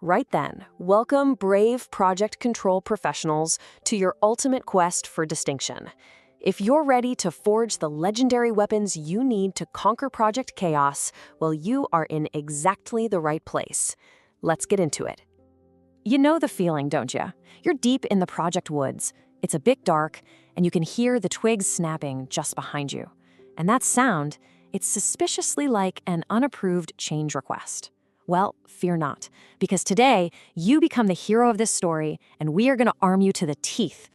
Right then, welcome brave project control professionals to your ultimate quest for distinction. If you're ready to forge the legendary weapons you need to conquer Project Chaos, well, you are in exactly the right place. Let's get into it. You know the feeling, don't you? You're deep in the project woods. It's a bit dark, and you can hear the twigs snapping just behind you. And that sound, it's suspiciously like an unapproved change request. Well, fear not, because today you become the hero of this story, and we are going to arm you to the teeth.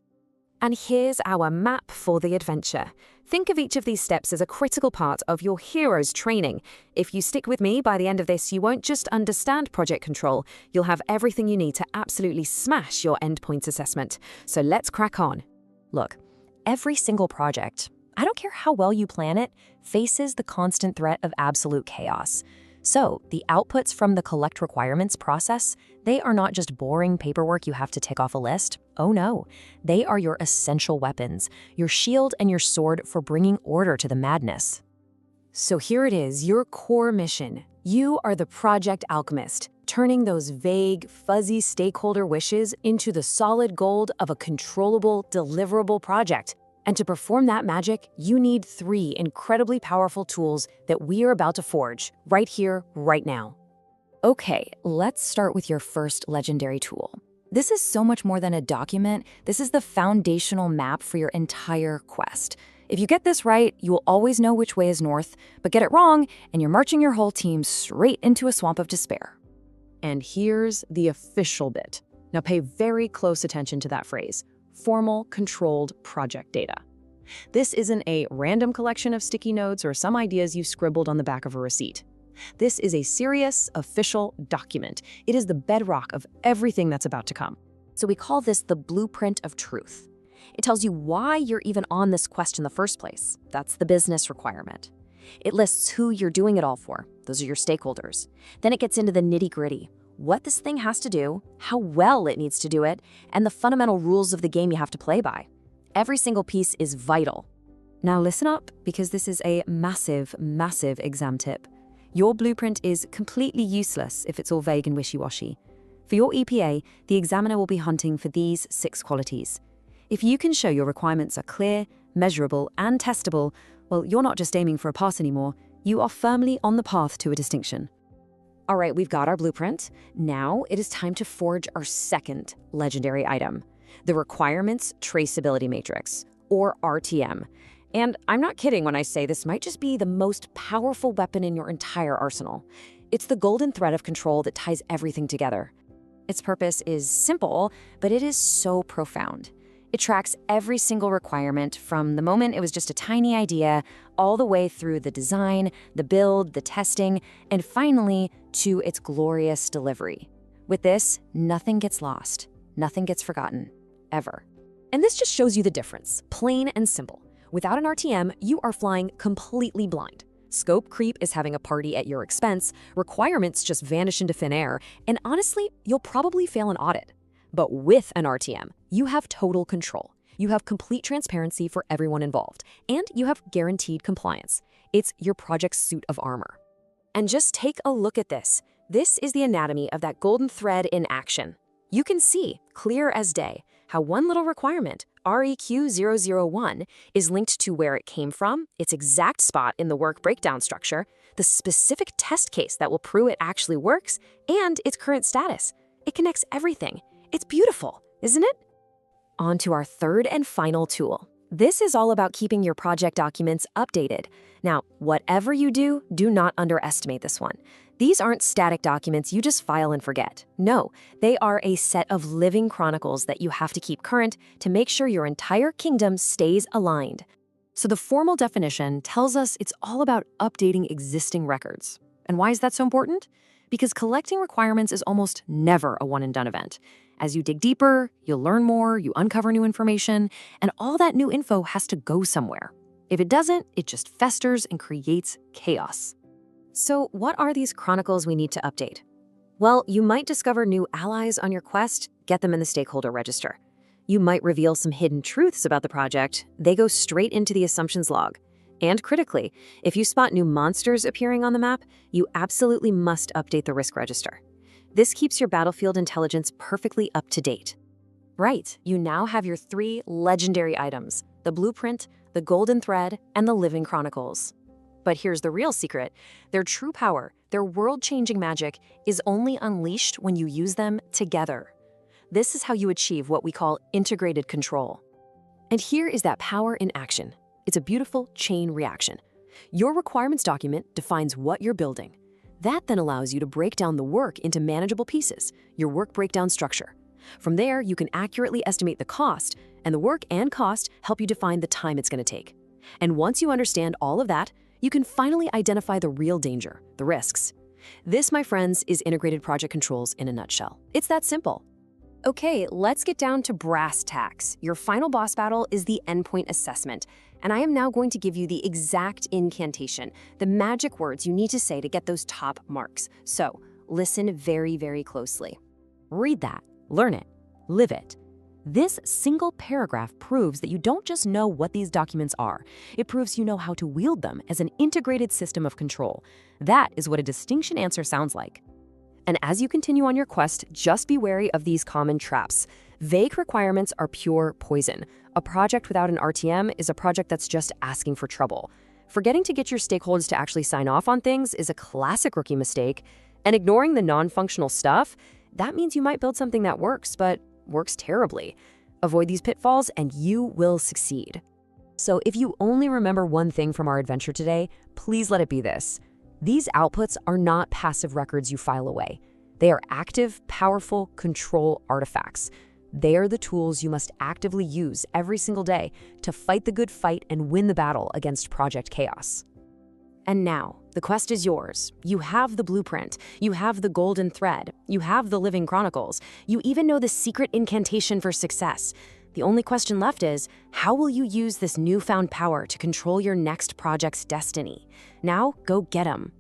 And here's our map for the adventure. Think of each of these steps as a critical part of your hero's training. If you stick with me, by the end of this, you won't just understand project control, you'll have everything you need to absolutely smash your endpoints assessment. So let's crack on. Look, every single project, I don't care how well you plan it, faces the constant threat of absolute chaos. So, the outputs from the collect requirements process, they are not just boring paperwork you have to tick off a list. Oh no, they are your essential weapons, your shield and your sword for bringing order to the madness. So here it is, your core mission. You are the project alchemist, turning those vague, fuzzy stakeholder wishes into the solid gold of a controllable, deliverable project. And to perform that magic, you need 3 incredibly powerful tools that we are about to forge, right here, right now. Okay, let's start with your first legendary tool. This is so much more than a document. This is the foundational map for your entire quest. If you get this right, you will always know which way is north, but get it wrong, and you're marching your whole team straight into a swamp of despair. And here's the official bit. Now pay very close attention to that phrase. Formal, controlled project data. This isn't a random collection of sticky notes or some ideas you scribbled on the back of a receipt. This is a serious, official document. It is the bedrock of everything that's about to come. So we call this the blueprint of truth. It tells you why you're even on this quest in the first place. That's the business requirement. It lists who you're doing it all for. Those are your stakeholders. Then it gets into the nitty-gritty. What this thing has to do, how well it needs to do it, and the fundamental rules of the game you have to play by. Every single piece is vital. Now listen up, because this is a massive, massive exam tip. Your blueprint is completely useless if it's all vague and wishy-washy. For your EPA, the examiner will be hunting for these 6 qualities. If you can show your requirements are clear, measurable, and testable, well, you're not just aiming for a pass anymore, you are firmly on the path to a distinction. All right, we've got our blueprint. Now it is time to forge our second legendary item, the Requirements Traceability Matrix, or RTM. And I'm not kidding when I say this might just be the most powerful weapon in your entire arsenal. It's the golden thread of control that ties everything together. Its purpose is simple, but it is so profound. It tracks every single requirement from the moment it was just a tiny idea, all the way through the design, the build, the testing, and finally to its glorious delivery. With this, nothing gets lost, nothing gets forgotten, ever. And this just shows you the difference, plain and simple. Without an RTM, you are flying completely blind. Scope creep is having a party at your expense, requirements just vanish into thin air, and honestly, you'll probably fail an audit. But with an RTM, you have total control. You have complete transparency for everyone involved, and you have guaranteed compliance. It's your project's suit of armor. And just take a look at this. This is the anatomy of that golden thread in action. You can see, clear as day, how one little requirement, REQ001, is linked to where it came from, its exact spot in the work breakdown structure, the specific test case that will prove it actually works, and its current status. It connects everything. It's beautiful, isn't it? On to our third and final tool. This is all about keeping your project documents updated. Now, whatever you do, do not underestimate this one. These aren't static documents you just file and forget. No, they are a set of living chronicles that you have to keep current to make sure your entire kingdom stays aligned. So the formal definition tells us it's all about updating existing records. And why is that so important? Because collecting requirements is almost never a one-and-done event. As you dig deeper, you'll learn more, you uncover new information, and all that new info has to go somewhere. If it doesn't, it just festers and creates chaos. So what are these chronicles we need to update? Well, you might discover new allies on your quest, get them in the stakeholder register. You might reveal some hidden truths about the project, they go straight into the assumptions log. And critically, if you spot new monsters appearing on the map, you absolutely must update the risk register. This keeps your battlefield intelligence perfectly up to date. Right, you now have your 3 legendary items: the Blueprint, the Golden Thread, and the Living Chronicles. But here's the real secret. Their true power, their world-changing magic, is only unleashed when you use them together. This is how you achieve what we call integrated control. And here is that power in action. It's a beautiful chain reaction. Your requirements document defines what you're building. That then allows you to break down the work into manageable pieces, your work breakdown structure. From there, you can accurately estimate the cost, and the work and cost help you define the time it's going to take. And once you understand all of that, you can finally identify the real danger, the risks. This, my friends, is integrated project controls in a nutshell. It's that simple. Okay, let's get down to brass tacks. Your final boss battle is the endpoint assessment, and I am now going to give you the exact incantation, the magic words you need to say to get those top marks. So, listen very, very closely. Read that. Learn it. Live it. This single paragraph proves that you don't just know what these documents are. It proves you know how to wield them as an integrated system of control. That is what a distinction answer sounds like. And as you continue on your quest, just be wary of these common traps. Vague requirements are pure poison. A project without an RTM is a project that's just asking for trouble. Forgetting to get your stakeholders to actually sign off on things is a classic rookie mistake. And ignoring the non-functional stuff, that means you might build something that works, but works terribly. Avoid these pitfalls and you will succeed. So if you only remember one thing from our adventure today, please let it be this. These outputs are not passive records you file away. They are active, powerful control artifacts. They are the tools you must actively use every single day to fight the good fight and win the battle against Project Chaos. And now, the quest is yours. You have the blueprint, you have the golden thread, you have the living chronicles, you even know the secret incantation for success. The only question left is, how will you use this newfound power to control your next project's destiny? Now, go get 'em.